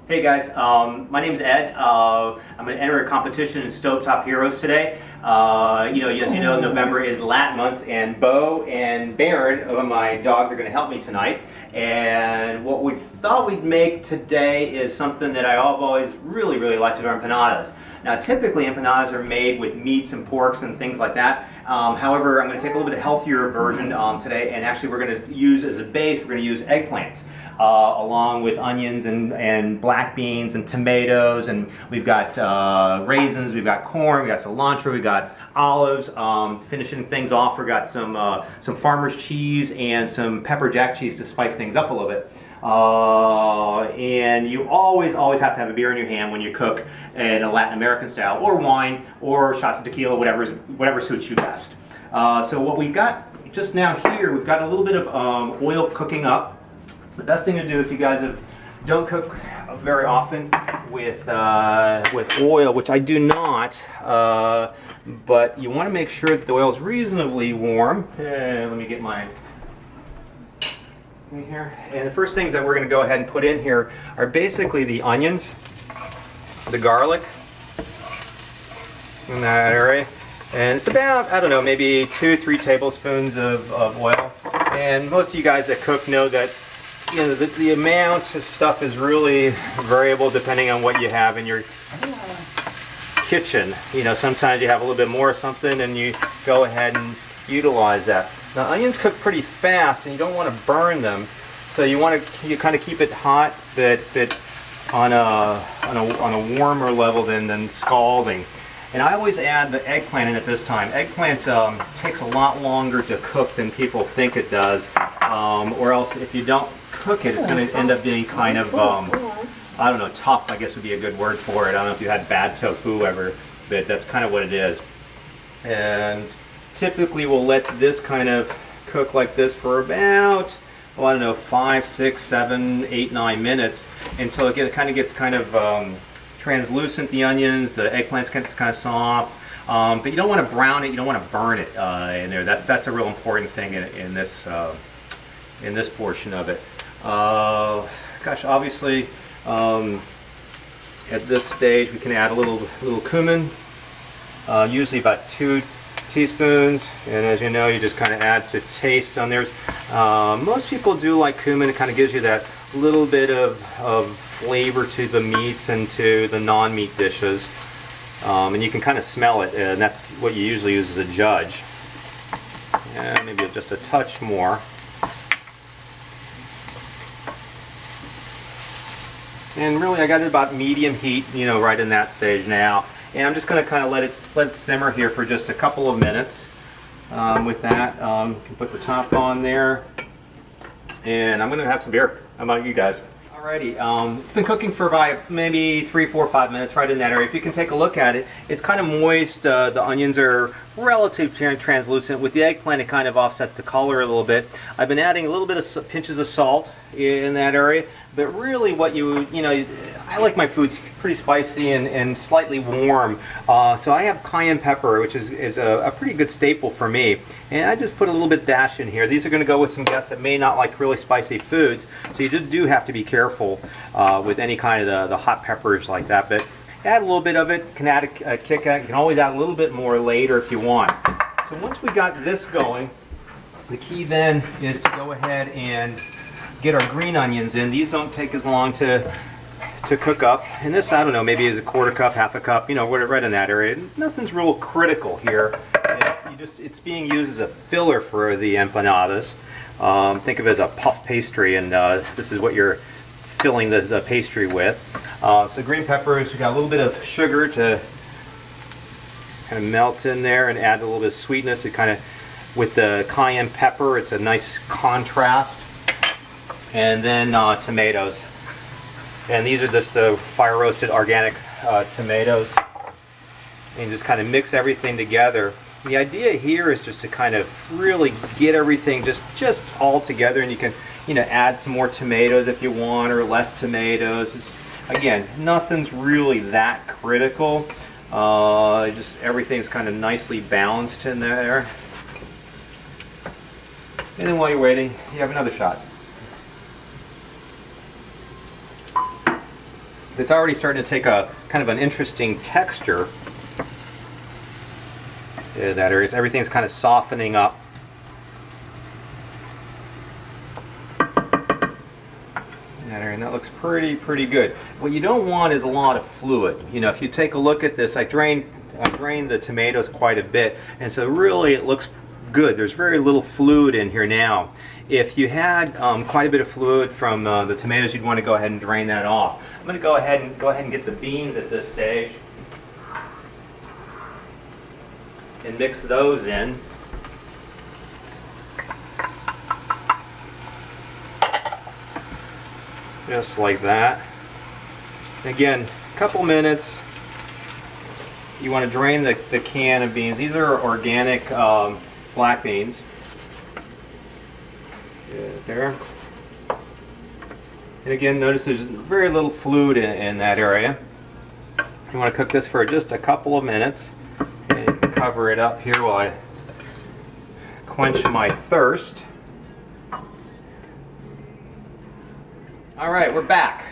Hey guys, my name's Ed. I'm going to enter a competition in Stovetop Heroes today. As you know, November is Lat month, and Bo and Baron, my dogs, are going to help me tonight. And what we thought we'd make today is something that I've always really liked to do, empanadas. Now, typically empanadas are made with meats and porks and things like that. However, I'm going to take a little bit healthier version today, and actually we're going to use as a base, we're going to use eggplants. Along with onions and black beans and tomatoes, and we've got raisins, we've got corn, we've got cilantro, we've got olives. Finishing things off, we've got some farmer's cheese and some pepper jack cheese to spice things up a little bit. And you always have to have a beer in your hand when you cook in a Latin American style, or wine, or shots of tequila, whatever suits you best. So what we've got just now here, we've got a little bit of oil cooking up. The best thing to do if you guys don't cook very often with oil, which I do not, but you want to make sure that the oil is reasonably warm. Let me get my thing here. And the first things that we're going to go ahead and put in here are basically the onions, the garlic in that area. And it's about, I don't know, maybe 2-3 tablespoons of oil. And most of you guys that cook know that the amount of stuff is really variable depending on what you have in your kitchen. Sometimes you have a little bit more of something and you go ahead and utilize that. Now, onions cook pretty fast and you don't want to burn them, so you kind of keep it hot, but on a warmer level than scalding. And I always add the eggplant in at this time. Eggplant takes a lot longer to cook than people think it does, or else if you don't cook it, it's going to end up being kind of, I don't know, tough, I guess would be a good word for it. I don't know if you had bad tofu ever, but that's kind of what it is. And typically we'll let this kind of cook like this for about, I don't know, 5, 6, 7, 8, 9 minutes until it kind of gets translucent, the onions, the eggplant's kind of soft. But you don't want to brown it, you don't want to burn it in there. That's a real important thing in this portion of it. Gosh, obviously, at this stage we can add a little cumin, usually about 2 teaspoons, and as you know, you just kind of add to taste on theirs. Most people do like cumin. It kind of gives you that little bit of flavor to the meats and to the non-meat dishes, and you can kind of smell it, and that's what you usually use as a judge. And maybe just a touch more. And really, I got it about medium heat, right in that stage now. And I'm just going to kind of let it simmer here for just a couple of minutes. With that, you can put the top on there, and I'm going to have some beer. How about you guys? Alrighty, it's been cooking for about maybe 3, 4, 5 minutes, right in that area. If you can take a look at it, it's kind of moist. The onions are relatively translucent. With the eggplant, it kind of offsets the color a little bit. I've been adding a little bit of pinches of salt in that area, but really what I like my foods pretty spicy and slightly warm. So I have cayenne pepper, which is a pretty good staple for me. And I just put a little bit dash in here. These are going to go with some guests that may not like really spicy foods, so you do have to be careful with any kind of the hot peppers like that. But add a little bit of it, can add a kick out. You can always add a little bit more later if you want. So once we got this going, the key then is to go ahead and get our green onions in. These don't take as long to cook up. And this, I don't know, maybe is a 1/4 cup, 1/2 cup, right in that area. Nothing's real critical here. It's being used as a filler for the empanadas. Think of it as a puff pastry, and this is what you're filling the pastry with. So green peppers, we got a little bit of sugar to kind of melt in there and add a little bit of sweetness. It kind of, with the cayenne pepper, it's a nice contrast. And then tomatoes. And these are just the fire roasted organic tomatoes. And just kind of mix everything together. The idea here is just to kind of really get everything just all together, and you can add some more tomatoes if you want, or less tomatoes. Again, nothing's really that critical. Just everything's kind of nicely balanced in there. And then while you're waiting, you have another shot. It's already starting to take a kind of an interesting texture. That area, so everything's kind of softening up. And that looks pretty good. What you don't want is a lot of fluid. You know, if you take a look at this, I drained the tomatoes quite a bit, and so really it looks good. There's very little fluid in here now. If you had quite a bit of fluid from the tomatoes, you'd want to go ahead and drain that off. I'm going to go ahead and get the beans at this stage and mix those in. Just like that. Again, a couple minutes. You want to drain the can of beans. These are organic black beans. There. And again, notice there's very little fluid in that area. You want to cook this for just a couple of minutes. And cover it up here while I quench my thirst. All right, we're back.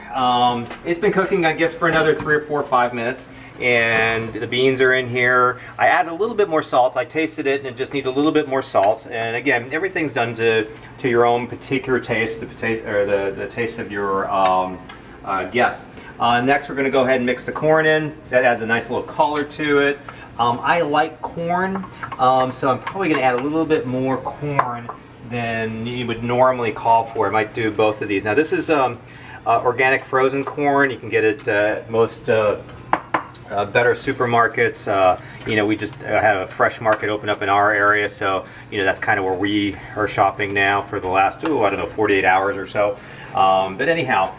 It's been cooking, I guess, for another 3 or 4 or 5 minutes, and the beans are in here. I added a little bit more salt. I tasted it, and it just needs a little bit more salt. And again, everything's done to your own particular taste, the taste of your guests. Next, we're going to go ahead and mix the corn in. That adds a nice little color to it. I like corn, so I'm probably going to add a little bit more corn than you would normally call for. I might do both of these. Now this is organic frozen corn. You can get it at most better supermarkets. You know, we just had a fresh market open up in our area, so you know that's kind of where we are shopping now for the last, I don't know, 48 hours or so. But anyhow,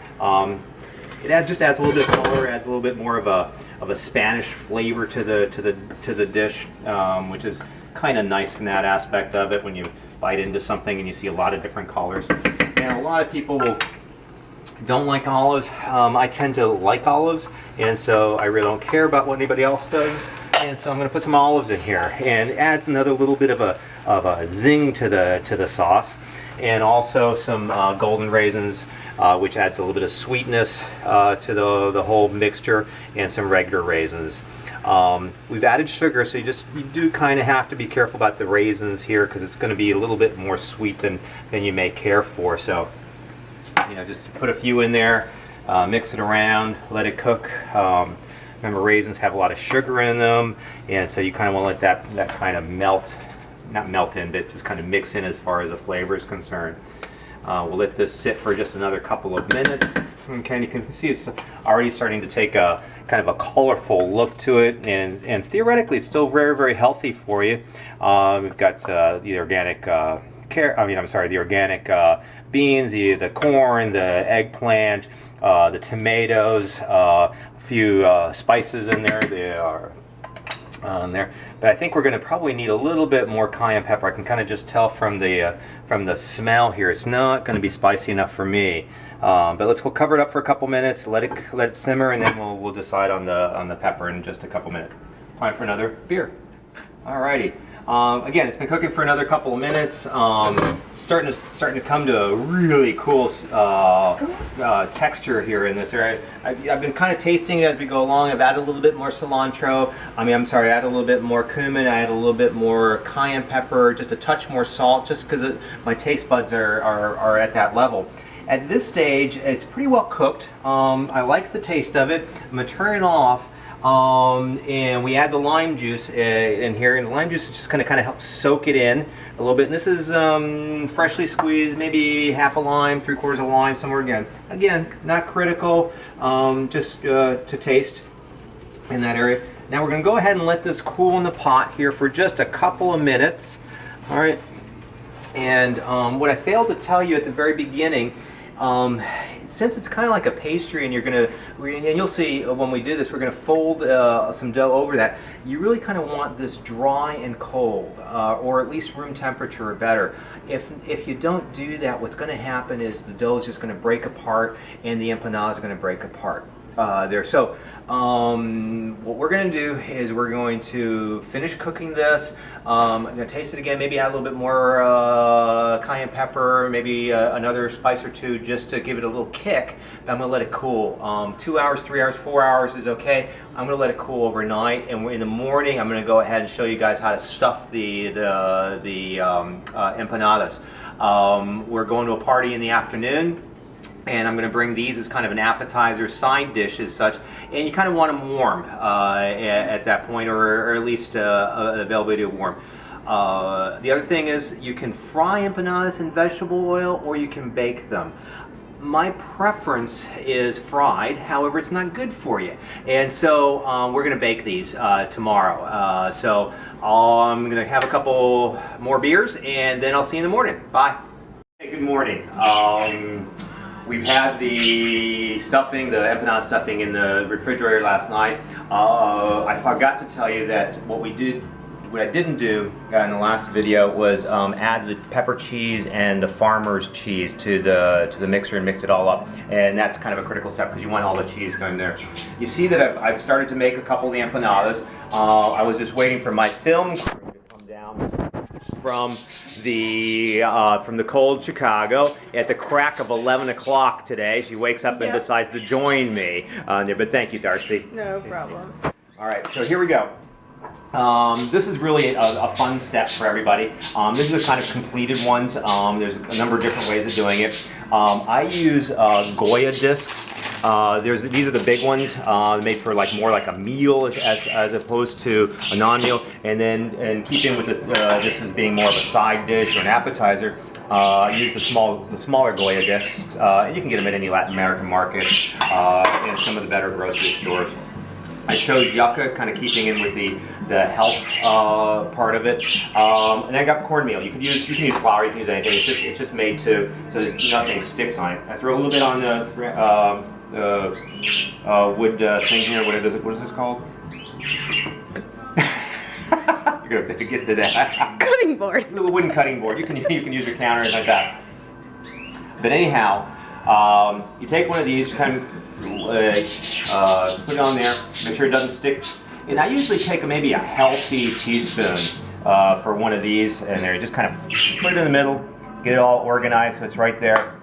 it just adds a little bit of color, adds a little bit more of a Spanish flavor to the dish, which is kind of nice from that aspect of it when you bite into something and you see a lot of different colors. And a lot of people don't like olives. I tend to like olives, and so I really don't care about what anybody else does. And so I'm going to put some olives in here, and it adds another little bit of a zing to the sauce, and also some golden raisins, which adds a little bit of sweetness to the whole mixture, and some regular raisins. We've added sugar, so you do kind of have to be careful about the raisins here because it's going to be a little bit more sweet than you may care for. So, you know, just put a few in there, mix it around, let it cook. Remember, raisins have a lot of sugar in them, and so you kind of want to let that kind of not melt in, but just kind of mix in as far as the flavor is concerned. We'll let this sit for just another couple of minutes. Okay, and you can see it's already starting to take a kind of a colorful look to it, and theoretically it's still very healthy for you. We've got the organic the organic beans, the corn, the eggplant, the tomatoes, a few spices in there. They are there, but I think we're going to probably need a little bit more cayenne pepper. I can kind of just tell from the smell here, it's not going to be spicy enough for me. But we'll cover it up for a couple minutes, let it simmer, and then we'll decide on the pepper in just a couple minutes. Time for another beer. Alrighty. Again, it's been cooking for another couple of minutes. Starting to come to a really cool texture here in this area. I've been kind of tasting it as we go along. I've added a little bit more cilantro. I added a little bit more cumin. I added a little bit more cayenne pepper, just a touch more salt, just because my taste buds are at that level. At this stage, it's pretty well cooked. I like the taste of it. I'm gonna turn it off. And we add the lime juice in here, and the lime juice is just going to kind of help soak it in a little bit. And this is freshly squeezed, maybe half a lime, 3/4 of lime, somewhere again, not critical, just to taste in that area. Now we're going to go ahead and let this cool in the pot here for just a couple of minutes. All right. And what I failed to tell you at the very beginning, since it's kind of like a pastry, and you'll see when we do this, we're going to fold some dough over that. You really kind of want this dry and cold, or at least room temperature or better. If you don't do that, what's going to happen is the dough is just going to break apart, and the empanadas are going to break apart. there. So what we're going to do is we're going to finish cooking this. I'm going to taste it again, maybe add a little bit more cayenne pepper, maybe another spice or two just to give it a little kick. I'm going to let it cool. 2 hours, 3 hours, 4 hours is okay. I'm going to let it cool overnight, and in the morning I'm going to go ahead and show you guys how to stuff the empanadas. We're going to a party in the afternoon, and I'm going to bring these as kind of an appetizer side dish as such, and you kind of want them warm at that point, or at least availability of warm. The other thing is you can fry empanadas in vegetable oil, or you can bake them. My preference is fried, however it's not good for you, and so we're going to bake these tomorrow. So I'm going to have a couple more beers, and then I'll see you in the morning. Bye. Hey, good morning. We've had the stuffing, the empanada stuffing in the refrigerator last night. I forgot to tell you that what I didn't do in the last video was add the pepper cheese and the farmer's cheese to the mixer and mix it all up. And that's kind of a critical step because you want all the cheese going there. You see that I've started to make a couple of the empanadas. I was just waiting for my film crew to come down from the cold Chicago at the crack of 11 o'clock today. She wakes up and decides to join me there, but thank you, Darcy. No problem. All right, so here we go. This is really a fun step for everybody. This is the kind of completed ones. There's a number of different ways of doing it. I use Goya discs. These are the big ones made for more like a meal as opposed to a non-meal. And then, in keeping with this as being more of a side dish or an appetizer, use the smaller Goya discs. You can get them at any Latin American market and some of the better grocery stores. I chose yucca, kind of keeping in with the health part of it, and I got cornmeal. You can use flour, you can use anything. It's just made so that nothing sticks on it. I throw a little bit on the wood thing here. What is this called? You're gonna get to that. Cutting board. A wooden cutting board. You can use your counters like that. But anyhow, you take one of these, kind of put it on there, make sure it doesn't stick. And I usually take maybe a healthy teaspoon for one of these, and there, just kind of put it in the middle, get it all organized so it's right there.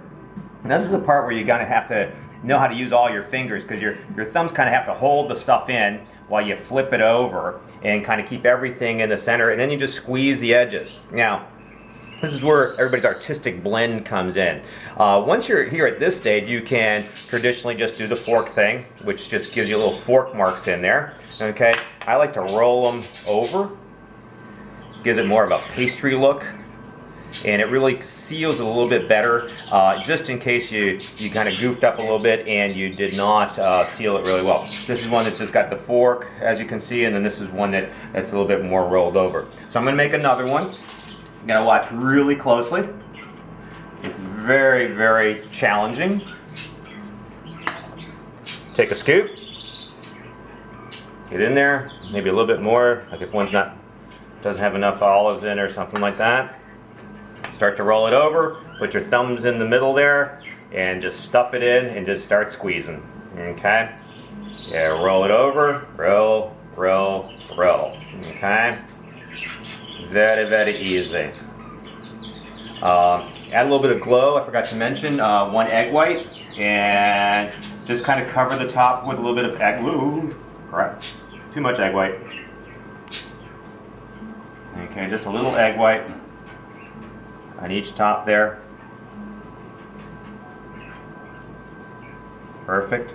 And this is the part where you're gonna have to know how to use all your fingers, because your thumbs kind of have to hold the stuff in while you flip it over and kind of keep everything in the center, and then you just squeeze the edges. Now, this is where everybody's artistic blend comes in. Once you're here at this stage, you can traditionally just do the fork thing, which just gives you little fork marks in there. Okay, I like to roll them over. Gives it more of a pastry look, and it really seals it a little bit better, just in case you kind of goofed up a little bit and you did not seal it really well. This is one that's just got the fork, as you can see, and then this is one that's a little bit more rolled over. So I'm going to make another one. You gotta watch really closely. It's very, very challenging. Take a scoop, get in there, maybe a little bit more, like if one's doesn't have enough olives in or something like that. Start to roll it over, put your thumbs in the middle there, and just stuff it in and just start squeezing. Okay? Yeah, roll it over, roll, roll, roll. Okay? Very, very easy. Add a little bit of glow. I forgot to mention 1 egg white, and just kind of cover the top with a little bit of egg. Ooh, crap! Too much egg white. Okay, just a little egg white on each top there. Perfect.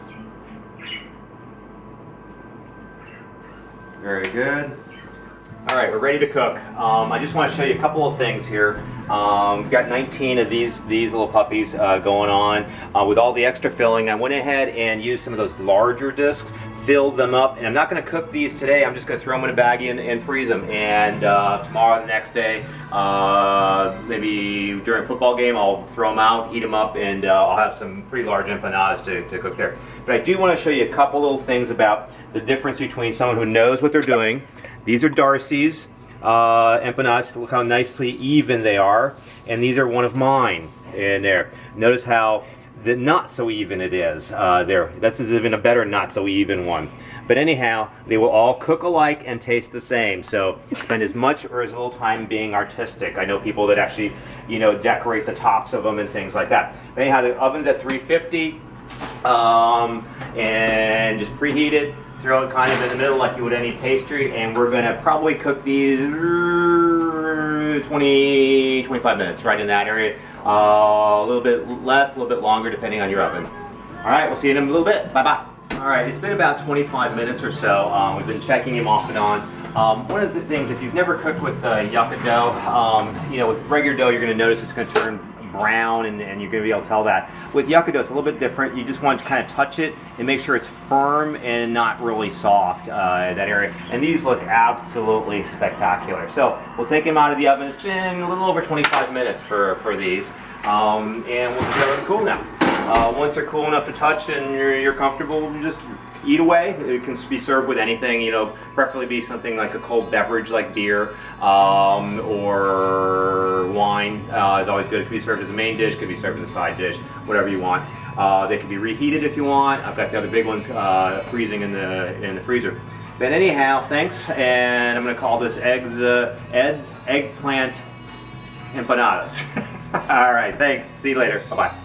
Very good. All right, we're ready to cook. I just want to show you a couple of things here. We've got 19 of these little puppies going on. With all the extra filling, I went ahead and used some of those larger discs, filled them up, and I'm not going to cook these today. I'm just going to throw them in a baggie and freeze them. And tomorrow, the next day, maybe during a football game, I'll throw them out, heat them up, and I'll have some pretty large empanadas to cook there. But I do want to show you a couple little things about the difference between someone who knows what they're doing. These are Darcy's empanadas. Look how nicely even they are. And these are one of mine in there. Notice how the not so even it is. This is even a better not so even one. But anyhow, they will all cook alike and taste the same. So spend as much or as little time being artistic. I know people that actually, you know, decorate the tops of them and things like that. But anyhow, the oven's at 350, and just preheat it. Throw it kind of in the middle like you would any pastry, and we're gonna probably cook these 20-25 minutes, right in that area. A little bit less, a little bit longer, depending on your oven. All right, we'll see you in a little bit. Bye-bye. All right, it's been about 25 minutes or so. We've been checking him off and on. One of the things, if you've never cooked with yucca dough, you know, with regular dough, you're gonna notice it's gonna turn brown, and you're going to be able to tell that. With yucca dough, it's a little bit different. You just want to kind of touch it and make sure it's firm and not really soft, that area. And these look absolutely spectacular. So we'll take them out of the oven. It's been a little over 25 minutes for these, and we'll just let them cool now. Once they're cool enough to touch and you're comfortable, you just eat away. It can be served with anything, you know, preferably be something like a cold beverage like beer, or wine is always good. It could be served as a main dish, could be served as a side dish, whatever you want. They can be reheated if you want. I've got the other big ones freezing in the freezer. But anyhow, thanks, and I'm going to call this Ed's Eggplant Empanadas. All right, thanks. See you later. Bye-bye.